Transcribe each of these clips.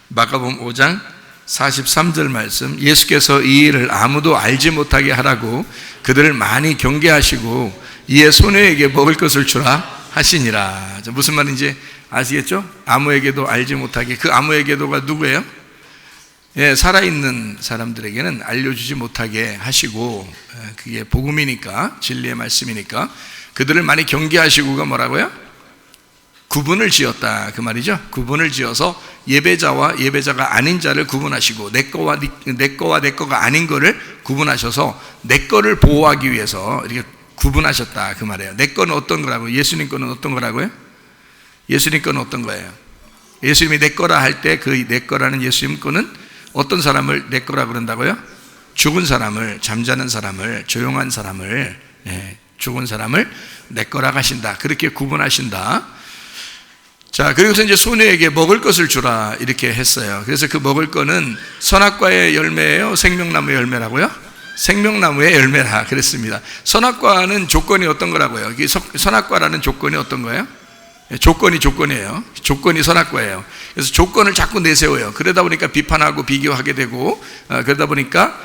마가복음 5장 43절 말씀, 예수께서 이 일을 아무도 알지 못하게 하라고 그들을 많이 경계하시고 이에 소녀에게 먹을 것을 주라 하시니라. 무슨 말인지 아시겠죠? 아무에게도 알지 못하게. 그 아무에게도가 누구예요? 살아있는 사람들에게는 알려주지 못하게 하시고, 그게 복음이니까, 진리의 말씀이니까 그들을 많이 경계하시고가 뭐라고요? 구분을 지었다, 그 말이죠. 구분을 지어서 예배자와 예배자가 아닌 자를 구분하시고, 내 거와 내 거가 아닌 거를 구분하셔서 내 거를 보호하기 위해서 이렇게 구분하셨다, 그 말이에요. 내 거는 어떤 거라고요? 예수님 거는 어떤 거라고요? 예수님 거는 어떤 거예요? 예수님이 내 거라 할 때 그 내 거라는 예수님 거는 어떤 사람을 내 거라 그런다고요? 죽은 사람을, 잠자는 사람을, 조용한 사람을, 죽은 사람을 내 거라 하신다, 그렇게 구분하신다. 자, 그리고서 이제 소녀에게 먹을 것을 주라 이렇게 했어요. 그래서 그 먹을 거는 선악과의 열매예요? 생명나무의 열매라고요? 생명나무의 열매라 그랬습니다. 선악과는 조건이 어떤 거라고요? 선악과라는 조건이 어떤 거예요? 조건이에요. 조건이 선악과예요. 그래서 조건을 자꾸 내세워요. 그러다 보니까 비판하고 비교하게 되고, 그러다 보니까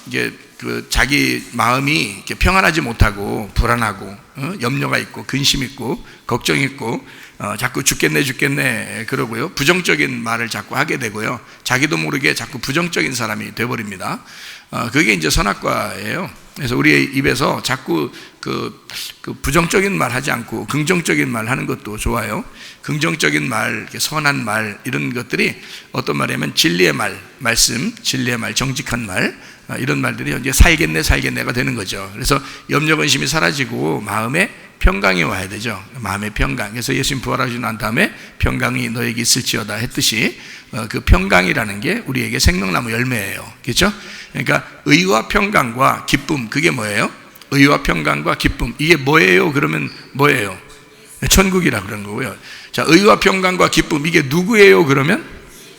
이게 그 자기 마음이 이렇게 평안하지 못하고 불안하고, 염려가 있고 근심 있고 걱정 있고, 자꾸 죽겠네 그러고요. 부정적인 말을 자꾸 하게 되고요. 자기도 모르게 자꾸 부정적인 사람이 되어버립니다. 그게 이제 선악과예요. 그래서 우리의 입에서 자꾸 그 부정적인 말 하지 않고 긍정적인 말 하는 것도 좋아요. 긍정적인 말, 선한 말, 이런 것들이 어떤 말이냐면 진리의 말씀, 진리의 말, 정직한 말, 이런 말들이 이제 살겠네가 되는 거죠. 그래서 염려 근심이 사라지고 마음에 평강이 와야 되죠. 마음의 평강. 그래서 예수님 부활하시고 난 다음에 평강이 너에게 있을지어다 했듯이, 그 평강이라는 게 우리에게 생명나무 열매예요. 그렇죠? 그러니까 의와 평강과 기쁨, 그게 뭐예요? 의와 평강과 기쁨, 이게 뭐예요? 그러면 뭐예요? 천국이라 그런 거고요. 자, 의와 평강과 기쁨, 이게 누구예요? 그러면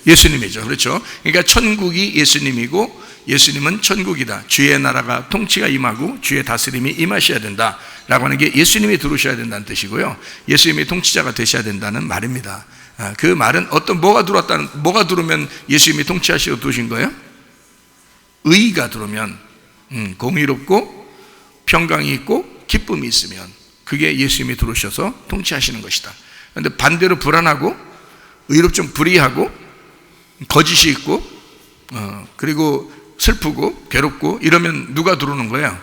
예수님이죠. 그렇죠? 그러니까 천국이 예수님이고 예수님은 천국이다. 주의 나라가 통치가 임하고 주의 다스림이 임하셔야 된다 라고 하는 게 예수님이 들어오셔야 된다는 뜻이고요. 예수님이 통치자가 되셔야 된다는 말입니다. 그 말은 뭐가 들어오면 예수님이 통치하시고 들어오신 거예요? 의가 들어오면, 공의롭고 평강이 있고 기쁨이 있으면 그게 예수님이 들어오셔서 통치하시는 것이다. 그런데 반대로 불안하고 의롭좀 불의하고 거짓이 있고, 그리고 슬프고 괴롭고 이러면 누가 들어오는 거예요?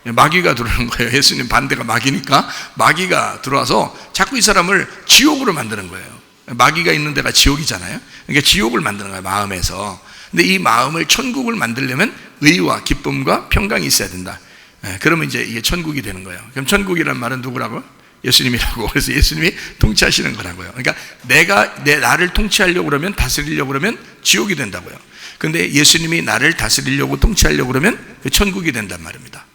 마귀가 들어오는 거예요. 예수님 반대가 마귀니까 마귀가 들어와서 자꾸 이 사람을 지옥으로 만드는 거예요. 마귀가 있는 데가 지옥이잖아요. 그러니까 지옥을 만드는 거예요, 마음에서. 근데 이 마음을 천국을 만들려면 의와 기쁨과 평강이 있어야 된다. 그러면 이제 이게 천국이 되는 거예요. 그럼 천국이란 말은 누구라고? 예수님이라고. 그래서 예수님이 통치하시는 거라고요. 그러니까 나를 통치하려고 그러면, 다스리려고 그러면 지옥이 된다고요. 근데 예수님이 나를 다스리려고 통치하려고 그러면 그 천국이 된단 말입니다.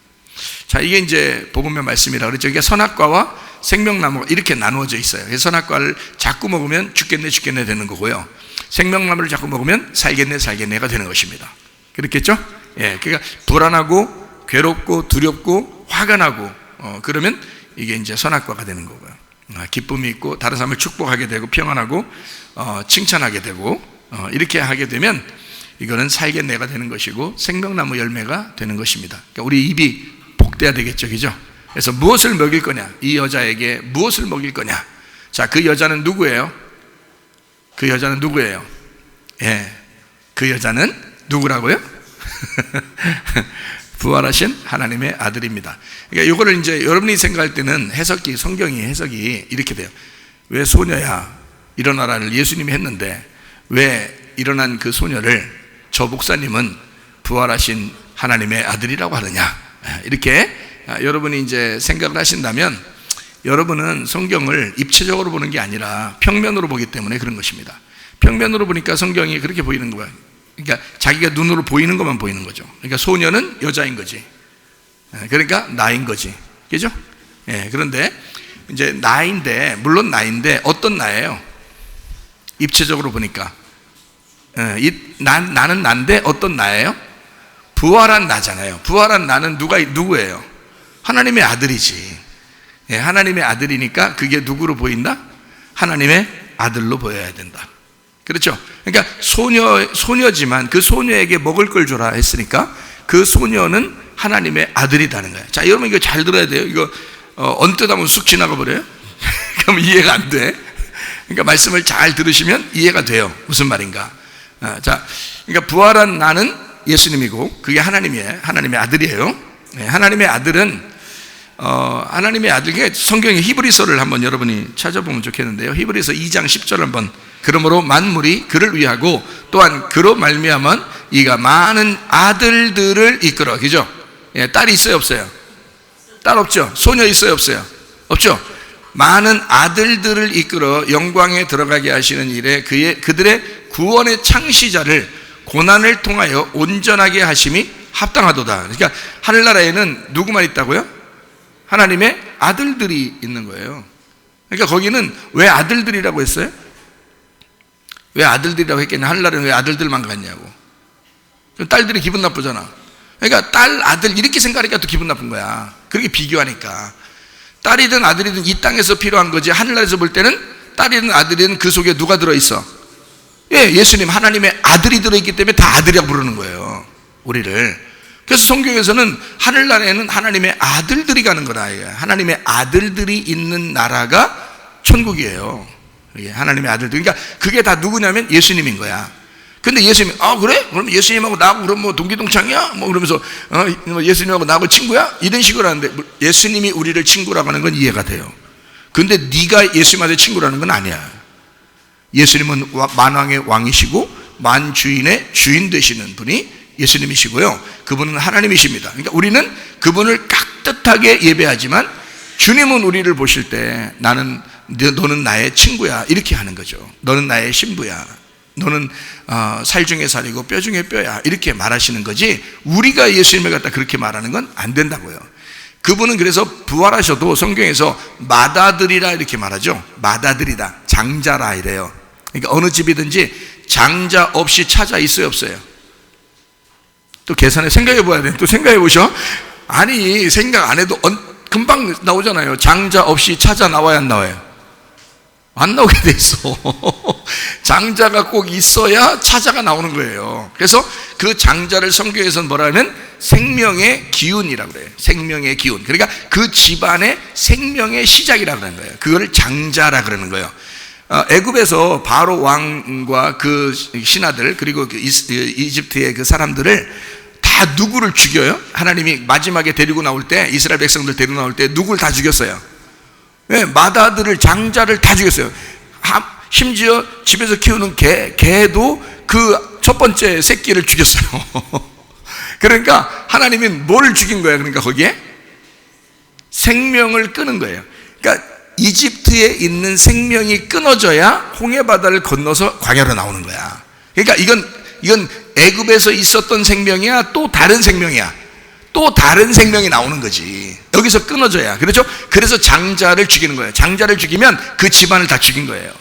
자, 이게 이제 복음의 말씀이라 그랬죠. 이게 선악과와 생명나무가 이렇게 나누어져 있어요. 그래서 선악과를 자꾸 먹으면 죽겠네 되는 거고요. 생명나무를 자꾸 먹으면 살겠네가 되는 것입니다. 그렇겠죠? 예, 그러니까 불안하고 괴롭고 두렵고 화가 나고, 그러면 이게 이제 선악과가 되는 거고요. 기쁨이 있고 다른 사람을 축복하게 되고 평안하고 칭찬하게 되고, 이렇게 하게 되면 이거는 살겠네가 되는 것이고 생명나무 열매가 되는 것입니다. 그러니까 우리 입이 복돼야 되겠죠, 그죠? 그래서 무엇을 먹일 거냐? 이 여자에게 무엇을 먹일 거냐? 자, 그 여자는 누구예요? 그 여자는 누구예요? 예, 그 여자는 누구라고요? 부활하신 하나님의 아들입니다. 그러니까 이거를 이제 여러분이 생각할 때는 성경이 해석이 이렇게 돼요. 왜 소녀야 일어나라를 예수님이 했는데 왜 일어난 그 소녀를 저 목사님은 부활하신 하나님의 아들이라고 하느냐? 이렇게 여러분이 이제 생각을 하신다면, 여러분은 성경을 입체적으로 보는 게 아니라 평면으로 보기 때문에 그런 것입니다. 평면으로 보니까 성경이 그렇게 보이는 거예요. 그러니까 자기가 눈으로 보이는 것만 보이는 거죠. 그러니까 소녀는 여자인 거지. 그러니까 나인 거지. 그죠? 예, 그런데 이제 물론 나인데 어떤 나예요? 입체적으로 보니까. 나는 난데 어떤 나예요? 부활한 나잖아요. 부활한 나는 누구예요? 하나님의 아들이지. 예, 하나님의 아들이니까 그게 누구로 보인다? 하나님의 아들로 보여야 된다. 그렇죠? 그러니까 소녀지만 그 소녀에게 먹을 걸 줘라 했으니까 그 소녀는 하나님의 아들이라는 거예요. 자, 여러분 이거 잘 들어야 돼요. 이거 언뜻 하면 쑥 지나가 버려요. 그럼 이해가 안 돼. 그러니까 말씀을 잘 들으시면 이해가 돼요. 무슨 말인가. 자, 그러니까 부활한 나는 예수님이고 그게 하나님의 아들이에요. 네, 하나님의 아들은 하나님의 아들, 성경의 히브리서를 한번 여러분이 찾아보면 좋겠는데요. 히브리서 2장 10절 한번. 그러므로 만물이 그를 위하고 또한 그로 말미암은 이가 많은 아들들을 이끌어. 그죠? 예, 딸이 있어요, 없어요? 딸 없죠? 소녀 있어요, 없어요? 없죠? 많은 아들들을 이끌어 영광에 들어가게 하시는 일에 그들의 구원의 창시자를 고난을 통하여 온전하게 하심이 합당하도다. 그러니까 하늘나라에는 누구만 있다고요? 하나님의 아들들이 있는 거예요. 그러니까 거기는 왜 아들들이라고 했어요? 왜 아들들이라고 했겠냐? 하늘나라는 왜 아들들만 갔냐고. 딸들이 기분 나쁘잖아. 그러니까 딸, 아들 이렇게 생각하니까 또 기분 나쁜 거야. 그렇게 비교하니까. 딸이든 아들이든 이 땅에서 필요한 거지, 하늘나라에서 볼 때는 딸이든 아들이든 그 속에 누가 들어있어? 예, 예수님 하나님의 아들이 들어있기 때문에 다 아들이라고 부르는 거예요, 우리를. 그래서 성경에서는 하늘나라에는 하나님의 아들들이 가는 거라. 하나님의 아들들이 있는 나라가 천국이에요. 하나님의 아들들. 그러니까 그게 다 누구냐면 예수님인 거야. 근데 예수님, 그래? 그럼 예수님하고 나하고 그럼 뭐 동기동창이야? 뭐 그러면서 예수님하고 나하고 친구야? 이런 식으로 하는데, 예수님이 우리를 친구라고 하는 건 이해가 돼요. 근데 네가 예수님한테 친구라는 건 아니야. 예수님은 만왕의 왕이시고 만주인의 주인 되시는 분이 예수님이시고요, 그분은 하나님이십니다. 그러니까 우리는 그분을 깍듯하게 예배하지만 주님은 우리를 보실 때 너는 나의 친구야 이렇게 하는 거죠. 너는 나의 신부야, 너는 살 중에 살이고 뼈 중에 뼈야 이렇게 말하시는 거지, 우리가 예수님을 갖다 그렇게 말하는 건 안 된다고요. 그분은 그래서 부활하셔도 성경에서 맏아들이라 이렇게 말하죠. 맏아들이다, 장자라 이래요. 그러니까 어느 집이든지 장자 없이 찾아 있어요, 없어요? 또 계산해 생각해 봐야 돼. 또 생각해 보셔. 아니 생각 안 해도 금방 나오잖아요. 장자 없이 찾아 나와야 안 나와요? 안 나오게 돼 있어. 장자가 꼭 있어야 찾아가 나오는 거예요. 그래서 그 장자를 성경에서는 뭐라 하면 생명의 기운이라고 그래요. 생명의 기운. 그러니까 그 집안의 생명의 시작이라고 그러는 거예요. 그걸 장자라 그러는 거예요. 애굽에서 바로 왕과 그 신하들, 그리고 그 이집트의 그 사람들을 다 누구를 죽여요? 하나님이 마지막에 데리고 나올 때, 이스라엘 백성들 데리고 나올 때 누구를 다 죽였어요? 네, 맏아들을, 장자를 다 죽였어요. 심지어 집에서 키우는 개도 그 첫 번째 새끼를 죽였어요. 그러니까 하나님이 뭘 죽인 거예요? 그러니까 거기에 생명을 끄는 거예요. 그러니까 이집트에 있는 생명이 끊어져야 홍해바다를 건너서 광야로 나오는 거야. 그러니까 이건 애굽에서 있었던 생명이야, 또 다른 생명이야, 또 다른 생명이 나오는 거지. 여기서 끊어져야. 그렇죠? 그래서 장자를 죽이는 거예요. 장자를 죽이면 그 집안을 다 죽인 거예요.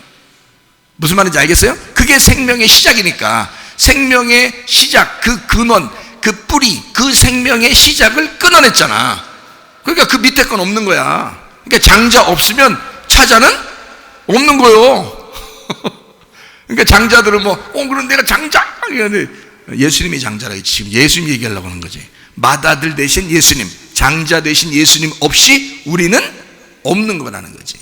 무슨 말인지 알겠어요? 그게 생명의 시작이니까, 생명의 시작, 그 근원, 그 뿌리, 그 생명의 시작을 끊어냈잖아. 그러니까 그 밑에 건 없는 거야. 그러니까 장자 없으면 차자는 없는 거요. 그러니까 장자들은 그럼 내가 장자, 예수님이 장자라 했지. 지금 예수님 얘기하려고 하는 거지. 맏아들 대신 예수님, 장자 대신 예수님 없이 우리는 없는 거라는 거지.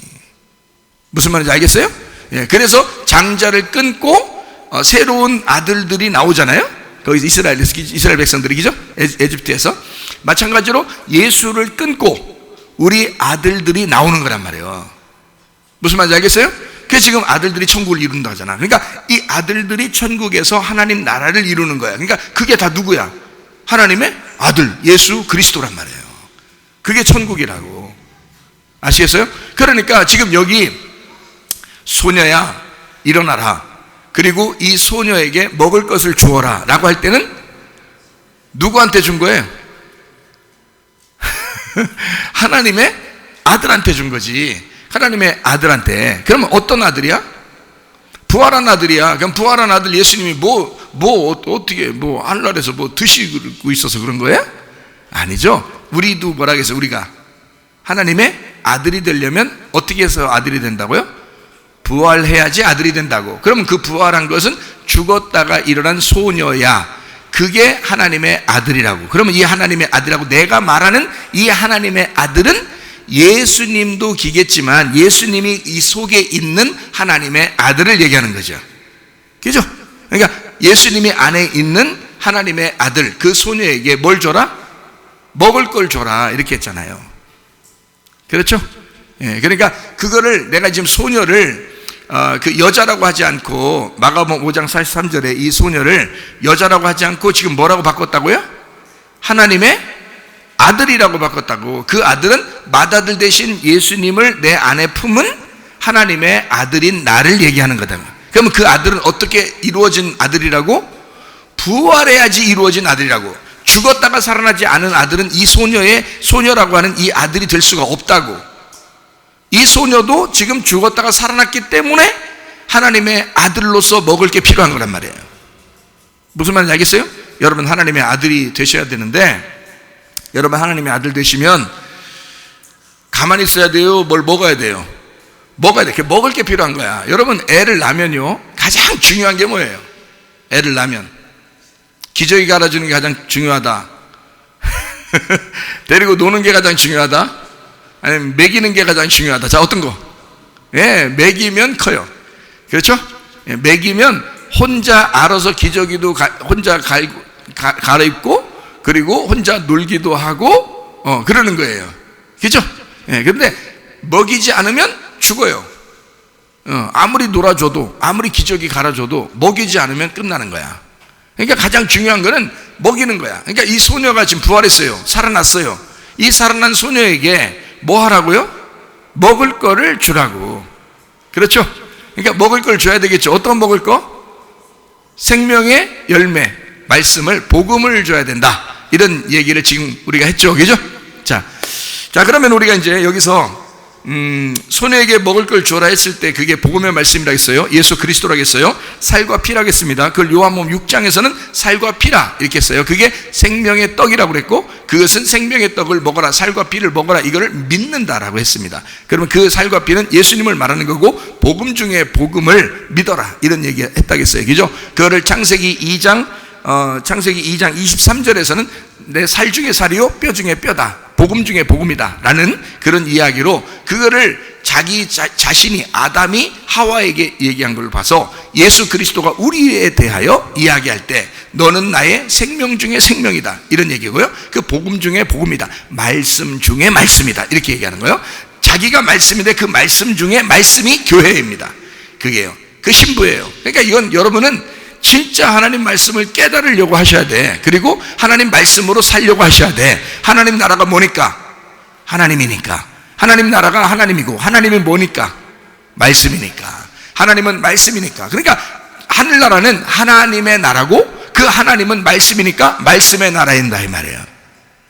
무슨 말인지 알겠어요? 예, 그래서 장자를 끊고 새로운 아들들이 나오잖아요. 거기서 이스라엘 백성들이죠, 에집트에서. 마찬가지로 예수를 끊고 우리 아들들이 나오는 거란 말이에요. 무슨 말인지 알겠어요? 그래서 지금 아들들이 천국을 이룬다 하잖아. 그러니까 이 아들들이 천국에서 하나님 나라를 이루는 거야. 그러니까 그게 다 누구야? 하나님의 아들 예수 그리스도란 말이에요. 그게 천국이라고. 아시겠어요? 그러니까 지금 여기 소녀야 일어나라, 그리고 이 소녀에게 먹을 것을 주어라 라고 할 때는 누구한테 준 거예요? 하나님의 아들한테 준 거지. 하나님의 아들한테. 그러면 어떤 아들이야? 부활한 아들이야. 그럼 부활한 아들 예수님이 어떻게 하늘나라에서 드시고 있어서 그런 거예요? 아니죠. 우리도 뭐라 그랬어요? 우리가 하나님의 아들이 되려면 어떻게 해서 아들이 된다고요? 부활해야지 아들이 된다고. 그러면 그 부활한 것은 죽었다가 일어난 소녀야. 그게 하나님의 아들이라고. 그러면 이 하나님의 아들이라고 내가 말하는 이 하나님의 아들은 예수님도 기겠지만 예수님이 이 속에 있는 하나님의 아들을 얘기하는 거죠. 그죠? 그러니까 예수님이 안에 있는 하나님의 아들, 그 소녀에게 뭘 줘라? 먹을 걸 줘라. 이렇게 했잖아요. 그렇죠? 예, 그러니까 그거를 내가 지금 소녀를 그 여자라고 하지 않고 마가복음 5장 43절에 이 소녀를 여자라고 하지 않고 지금 뭐라고 바꿨다고요? 하나님의 아들이라고 바꿨다고. 그 아들은 맏아들 대신 예수님을 내 안에 품은 하나님의 아들인 나를 얘기하는 거다. 그러면 그 아들은 어떻게 이루어진 아들이라고? 부활해야지 이루어진 아들이라고. 죽었다가 살아나지 않은 아들은 이 소녀라고 하는 이 아들이 될 수가 없다고. 이 소녀도 지금 죽었다가 살아났기 때문에 하나님의 아들로서 먹을 게 필요한 거란 말이에요. 무슨 말인지 알겠어요? 여러분 하나님의 아들이 되셔야 되는데, 여러분 하나님의 아들 되시면 가만히 있어야 돼요? 뭘 먹어야 돼요? 먹어야 돼. 먹을 게 필요한 거야. 여러분 애를 낳으면요 가장 중요한 게 뭐예요? 애를 낳으면 기저귀 갈아주는 게 가장 중요하다. 데리고 노는 게 가장 중요하다. 아니면 먹이는 게 가장 중요하다. 자, 어떤 거? 예, 먹이면 커요. 그렇죠? 예, 먹이면 혼자 알아서 기저귀도 혼자 갈아입고 그리고 혼자 놀기도 하고 그러는 거예요. 그렇죠? 예, 그런데 먹이지 않으면 죽어요. 아무리 놀아줘도 아무리 기저귀 갈아줘도 먹이지 않으면 끝나는 거야. 그러니까 가장 중요한 거는 먹이는 거야. 그러니까 이 소녀가 지금 부활했어요. 살아났어요. 이 살아난 소녀에게 뭐 하라고요? 먹을 거를 주라고. 그렇죠? 그러니까 먹을 걸 줘야 되겠죠. 어떤 먹을 거? 생명의 열매, 말씀을, 복음을 줘야 된다. 이런 얘기를 지금 우리가 했죠. 그죠? 자, 그러면 우리가 이제 여기서 소녀에게 먹을 걸 주라 했을 때 그게 복음의 말씀이라 했어요. 예수 그리스도라 했어요. 살과 피라 했습니다. 그걸 요한복음 6장에서는 살과 피라 이렇게 했어요. 그게 생명의 떡이라고 그랬고, 그것은 생명의 떡을 먹어라, 살과 피를 먹어라, 이거를 믿는다라고 했습니다. 그러면 그 살과 피는 예수님을 말하는 거고, 복음 중에 복음을 믿어라, 이런 얘기 했다고 했어요. 그죠? 그거를 창세기 2장 23절에서는 내 살 중에 살이요 뼈 중에 뼈다, 복음 중에 복음이다 라는 그런 이야기로 그거를 자기 자신이 아담이 하와에게 얘기한 걸 봐서 예수 그리스도가 우리에 대하여 이야기할 때 너는 나의 생명 중에 생명이다 이런 얘기고요. 그 복음 중에 복음이다, 말씀 중에 말씀이다 이렇게 얘기하는 거예요. 자기가 말씀인데 그 말씀 중에 말씀이 교회입니다. 그게요, 그 신부예요. 그러니까 이건 여러분은 진짜 하나님 말씀을 깨달으려고 하셔야 돼. 그리고 하나님 말씀으로 살려고 하셔야 돼. 하나님 나라가 뭐니까? 하나님이니까. 하나님 나라가 하나님이고, 하나님이 뭐니까? 말씀이니까. 하나님은 말씀이니까. 그러니까 하늘나라는 하나님의 나라고, 그 하나님은 말씀이니까 말씀의 나라인다 이 말이에요.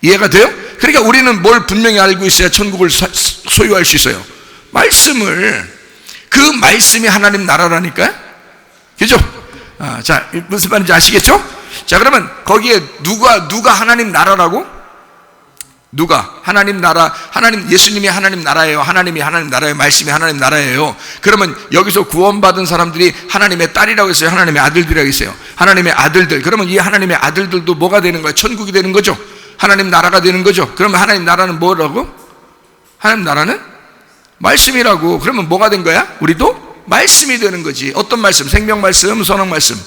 이해가 돼요? 그러니까 우리는 뭘 분명히 알고 있어야 천국을 소유할 수 있어요? 말씀을. 그 말씀이 하나님 나라라니까요. 그죠? 자, 무슨 말인지 아시겠죠? 자, 그러면 거기에 누가 하나님 나라라고? 누가? 하나님 나라, 예수님이 하나님 나라예요. 하나님이 하나님 나라예요. 말씀이 하나님 나라예요. 그러면 여기서 구원받은 사람들이 하나님의 딸이라고 했어요? 하나님의 아들들이라고 했어요? 하나님의 아들들. 그러면 이 하나님의 아들들도 뭐가 되는 거예요? 천국이 되는 거죠? 하나님 나라가 되는 거죠? 그러면 하나님 나라는 뭐라고? 하나님 나라는 말씀이라고. 그러면 뭐가 된 거야? 우리도 말씀이 되는 거지. 어떤 말씀? 생명 말씀, 선악 말씀.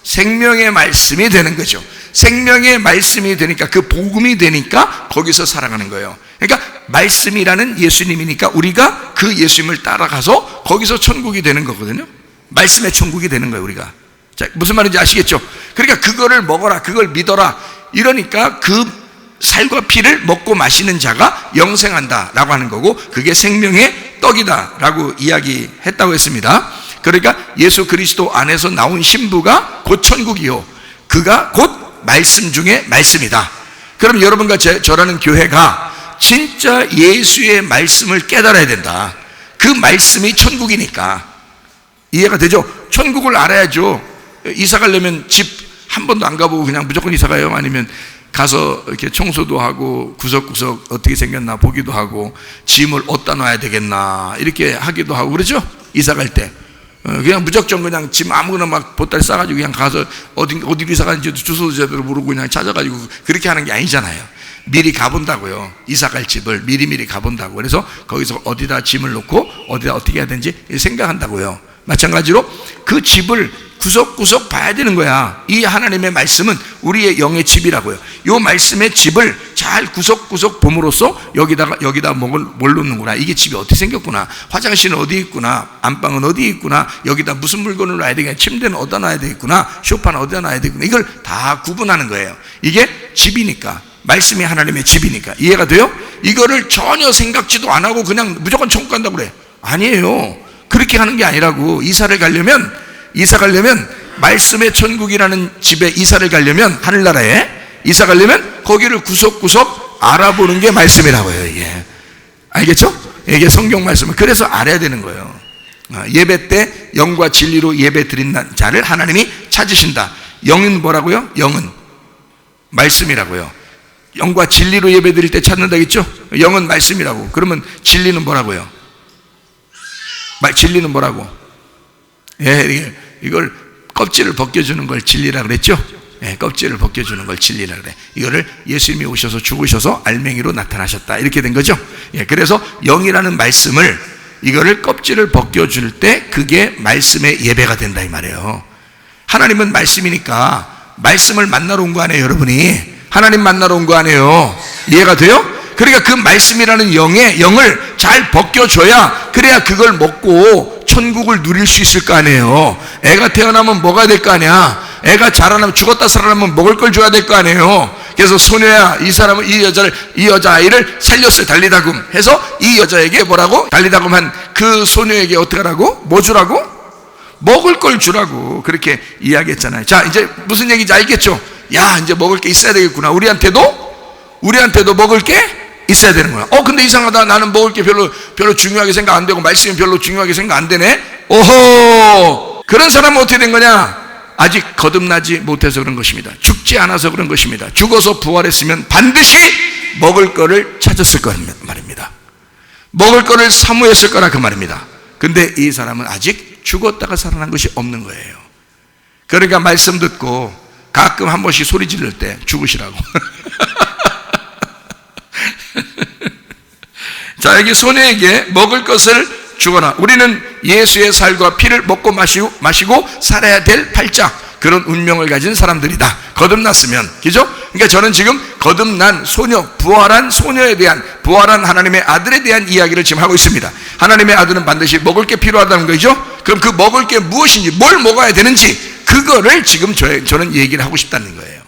생명의 말씀이 되는 거죠. 생명의 말씀이 되니까, 그 복음이 되니까 거기서 살아가는 거예요. 그러니까 말씀이라는 예수님이니까 우리가 그 예수님을 따라가서 거기서 천국이 되는 거거든요. 말씀의 천국이 되는 거예요, 우리가. 자, 무슨 말인지 아시겠죠? 그러니까 그거를 먹어라, 그걸 믿어라, 이러니까 그 살과 피를 먹고 마시는 자가 영생한다 라고 하는 거고, 그게 생명의 떡이다 라고 이야기했다고 했습니다. 그러니까 예수 그리스도 안에서 나온 신부가 곧 천국이요, 그가 곧 말씀 중에 말씀이다. 그럼 여러분과 저라는 교회가 진짜 예수의 말씀을 깨달아야 된다. 그 말씀이 천국이니까. 이해가 되죠? 천국을 알아야죠. 이사 가려면 집 한 번도 안 가보고 그냥 무조건 이사 가요? 아니면 가서 이렇게 청소도 하고 구석구석 어떻게 생겼나 보기도 하고 짐을 어디다 놔야 되겠나 이렇게 하기도 하고 그러죠? 이사 갈 때. 그냥 무작정 그냥 집 아무거나 막 보따리 싸가지고 그냥 가서 어디로 이사 가는지도 주소도 제대로 모르고 그냥 찾아가지고 그렇게 하는 게 아니잖아요. 미리 가본다고요. 이사 갈 집을 미리 가본다고. 그래서 거기서 어디다 짐을 놓고 어디다 어떻게 해야 되는지 생각한다고요. 마찬가지로 그 집을 구석구석 봐야 되는 거야. 이 하나님의 말씀은 우리의 영의 집이라고요. 이 말씀의 집을 잘 구석구석 봄으로써 여기다 뭘 놓는구나. 이게 집이 어떻게 생겼구나. 화장실은 어디 있구나. 안방은 어디 있구나. 여기다 무슨 물건을 놔야 되겠구나. 침대는 어디다 놔야 되겠구나. 소파는 어디다 놔야 되겠구나. 이걸 다 구분하는 거예요. 이게 집이니까. 말씀이 하나님의 집이니까. 이해가 돼요? 이거를 전혀 생각지도 안 하고 그냥 무조건 천국 간다고 그래. 아니에요. 그렇게 하는 게 아니라고. 이사 가려면 말씀의 천국이라는 집에 이사를 가려면, 하늘나라에 이사 가려면 거기를 구석구석 알아보는 게 말씀이라고요. 이게 알겠죠? 이게 성경 말씀은 그래서 알아야 되는 거예요. 예배 때 영과 진리로 예배 드린 자를 하나님이 찾으신다. 영은 뭐라고요? 영은 말씀이라고요. 영과 진리로 예배 드릴 때 찾는다겠죠? 영은 말씀이라고. 그러면 진리는 뭐라고요? 진리는 뭐라고? 예, 이걸 껍질을 벗겨주는 걸 진리라 그랬죠? 예, 껍질을 벗겨주는 걸 진리라 그래. 이거를 예수님이 오셔서 죽으셔서 알맹이로 나타나셨다. 이렇게 된 거죠? 예, 그래서 영이라는 말씀을 이거를 껍질을 벗겨줄 때 그게 말씀의 예배가 된다 이 말이에요. 하나님은 말씀이니까 말씀을 만나러 온 거 아니에요, 여러분이? 하나님 만나러 온 거 아니에요? 이해가 돼요? 그러니까 그 말씀이라는 영을 잘 벗겨줘야, 그래야 그걸 먹고 천국을 누릴 수 있을 거 아니에요. 애가 태어나면 뭐가 될 거 아니야. 애가 자라나면, 죽었다 살아나면 먹을 걸 줘야 될 거 아니에요. 그래서 소녀야, 이 사람은 이 여자아이를 살렸어요. 달리다금 해서 이 여자에게 뭐라고? 달리다금 한 그 소녀에게 어떻게 하라고? 뭐 주라고? 먹을 걸 주라고 그렇게 이야기했잖아요. 자, 이제 무슨 얘기인지 알겠죠? 야, 이제 먹을 게 있어야 되겠구나. 우리한테도 먹을 게 있어야 되는 거야. 근데 이상하다. 나는 먹을 게 별로 중요하게 생각 안 되고 말씀이 별로 중요하게 생각 안 되네. 오호! 그런 사람은 어떻게 된 거냐? 아직 거듭나지 못해서 그런 것입니다. 죽지 않아서 그런 것입니다. 죽어서 부활했으면 반드시 먹을 거를 찾았을 거란 말입니다. 먹을 거를 사모했을 거라 그 말입니다. 근데 이 사람은 아직 죽었다가 살아난 것이 없는 거예요. 그러니까 말씀 듣고 가끔 한 번씩 소리 지를 때 죽으시라고. 자, 여기 소녀에게 먹을 것을 주거나, 우리는 예수의 살과 피를 먹고 마시고 살아야 될 팔짝 그런 운명을 가진 사람들이다. 거듭났으면, 그죠? 그러니까 저는 지금 거듭난 소녀, 부활한 소녀에 대한, 부활한 하나님의 아들에 대한 이야기를 지금 하고 있습니다. 하나님의 아들은 반드시 먹을 게 필요하다는 거죠. 그럼 그 먹을 게 무엇인지, 뭘 먹어야 되는지, 그거를 지금 저는 얘기를 하고 싶다는 거예요.